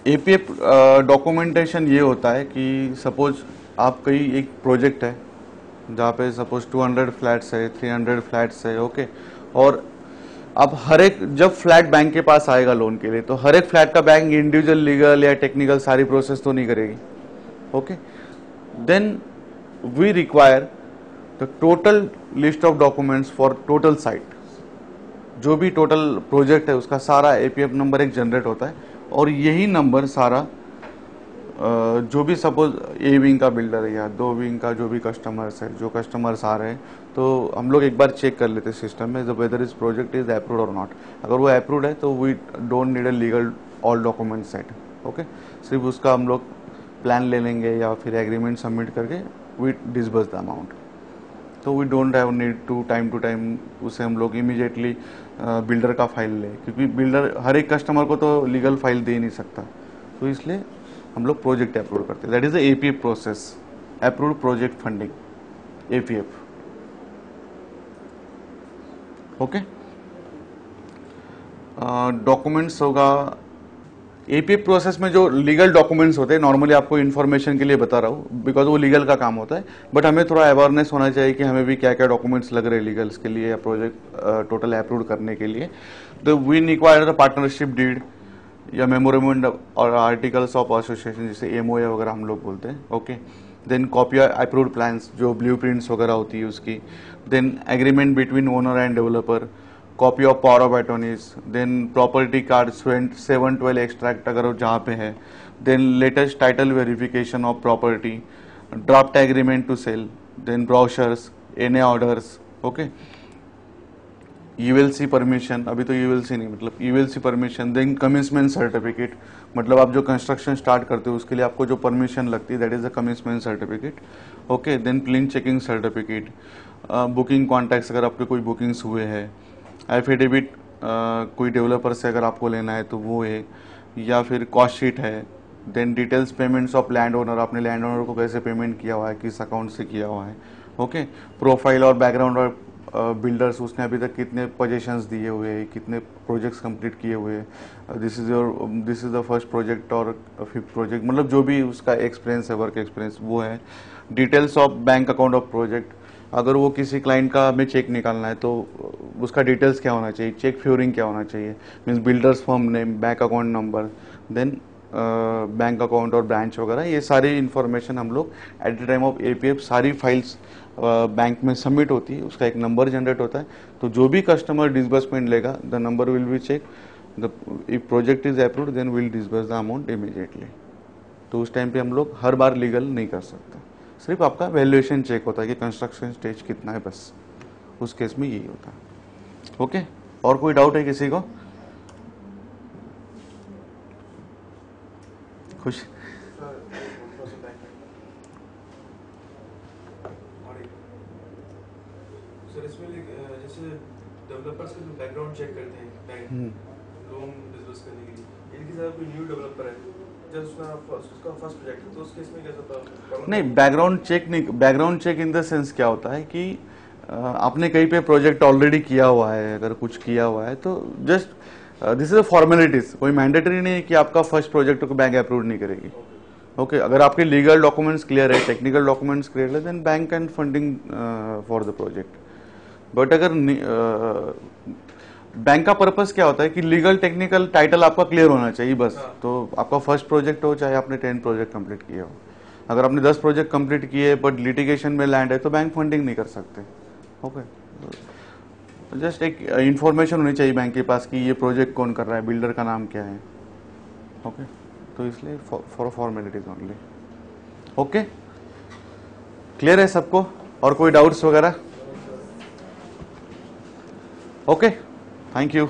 APF documentation ये होता है कि सपोज आप कहीं एक प्रोजेक्ट है जहाँ पे सपोज 200 फ्लैट्स है, 300 फ्लैट्स है, ओके, और अब हर एक जब फ्लैट बैंक के पास आएगा लोन के लिए तो हर एक फ्लैट का बैंक इंडिविजुअल लीगल या टेक्निकल सारी प्रोसेस तो नहीं करेगी, okay, then we require the total list of documents for total site. जो भी टोटल प्रोजेक्ट है उसका सारा एपीएफ नंबर एक जनरेट होता है और यही नंबर सारा जो भी सपोज ए विंग का बिल्डर है या 2 विंग का जो भी कस्टमर्स है, जो कस्टमर्स आ रहे हैं, तो हम लोग एक बार चेक कर लेते हैं सिस्टम में whether is project is approved और नॉट। अगर वो अप्रूव्ड है तो we don't need a legal all document set, okay, सिर्फ उसका हम लोग प्लान ले लेंगे या फिर एग्रीमेंट सबमिट करके वी डिसबर्स द अमाउंट। तो we don't have need to time उसे हम लोग इमीडिएटली बिल्डर का फाइल ले, क्योंकि बिल्डर हर एक कस्टमर को तो लीगल फाइल दे नहीं सकता, तो इसलिए हम लोग प्रोजेक्ट अप्रूव करते हैं। That is the APF process, approved project funding, APF, okay. Documents होगा एपीएफ प्रोसेस में जो लीगल डॉक्यूमेंट्स होते हैं, नॉर्मली आपको इन्फॉर्मेशन के लिए बता रहा हूँ बिकॉज वो लीगल का काम होता है, बट हमें थोड़ा अवेयरनेस होना चाहिए कि हमें भी क्या क्या डॉक्यूमेंट्स लग रहे हैं लीगल्स के लिए या प्रोजेक्ट टोटल अप्रूव करने के लिए। तो we require the partnership deed या मेमोरेंडम और आर्टिकल्स ऑफ एसोसिएशन जिसे एमओए वगैरह हम लोग बोलते हैं, okay. Then copy approved plans जो ब्लू प्रिंट्स वगैरह होती है उसकी, then agreement between owner and developer, copy of power of attorneys, then property card 712 extract अगर जहाँ पे है, then latest title verification of property, draft agreement to sale, then brochures, NA orders, okay, ULC permission, अभी तो ULC नहीं मतलब ULC permission, then commitment certificate, मतलब आप जो कंस्ट्रक्शन स्टार्ट करते हो उसके लिए आपको जो परमिशन लगती है that is the commitment certificate, okay. Then plan checking certificate, booking contacts अगर आपके कोई बुकिंग्स हुए हैं, एफिडेविट कोई डेवलपर से अगर आपको लेना है तो वो है, या फिर कॉस्ट शीट है, then details payments of land owner, आपने लैंड ओनर को कैसे पेमेंट किया हुआ है, किस अकाउंट से किया हुआ है, ओके। प्रोफाइल और बैकग्राउंड और बिल्डर्स उसने अभी तक कितने पोजीशंस दिए हुए हैं, कितने प्रोजेक्ट्स कंप्लीट किए हुए हैं, this is the first project और 5th प्रोजेक्ट, मतलब जो भी उसका एक्सपीरियंस है, वर्क एक्सपीरियंस वो है। Details of bank account of project, अगर वो किसी क्लाइंट का हमें चेक निकालना है तो उसका डिटेल्स क्या होना चाहिए, चेक फ्योरिंग क्या होना चाहिए, means builders firm name, bank account number, then bank account और ब्रांच वगैरह, ये सारी इन्फॉर्मेशन हम लोग at the time of APF सारी फाइल्स बैंक में सबमिट होती है, उसका एक नंबर जनरेट होता है। तो जो भी कस्टमर डिसबर्समेंट लेगा the number will be check, the if project is approved then will disburse the amount immediately. तो उस टाइम पे हम लोग हर बार लीगल नहीं कर सकते, सिर्फ आपका वैल्यूएशन चेक होता है कि कंस्ट्रक्शन स्टेज कितना है, बस उस केस में यही होता है, ओके। और कोई डाउट है किसी को? खुश? सर इसमें जैसे डेवलपर्स के जो बैकग्राउंड चेक करते हैं बैंक लोन डिस्बर्स करने के लिए, इनकी जगह कोई न्यू डेवलपर है जब उसका फर्स्ट प्रोजेक्ट है तो उस केस में कैसा प्रॉब्लम? नहीं, बैकग्राउंड चेक नहीं, background check in the sense क्या होता है कि आपने कहीं पे प्रोजेक्ट ऑलरेडी किया हुआ है, अगर कुछ किया हुआ है तो just this is a formalities, कोई मैंडेटरी नहीं है कि आपका फर्स्ट प्रोजेक्ट को बैंक अप्रूव नहीं करेगी, ओके। अगर आपके लीगल डॉक्यूमेंट्स क्लियर है, टेक्निकल डॉक्यूमेंट्स क्लियर है, then bank and funding for the project. But अगर बैंक का पर्पस क्या होता है कि लीगल टेक्निकल टाइटल आपका क्लियर होना चाहिए बस। तो आपका फर्स्ट प्रोजेक्ट हो चाहे आपने 10 प्रोजेक्ट कंप्लीट किए हो, अगर आपने 10 प्रोजेक्ट कंप्लीट किए बट लिटिगेशन में लैंड है तो बैंक फंडिंग नहीं कर सकते, ओके। जस्ट एक इंफॉर्मेशन होनी चाहिए बैंक के पास कि ये प्रोजेक्ट कौन कर रहा है, बिल्डर का नाम क्या है, ओके। तो इसलिए for formalities only, okay. Clear है सबको? और कोई डाउट्स वगैरह? Okay, thank you.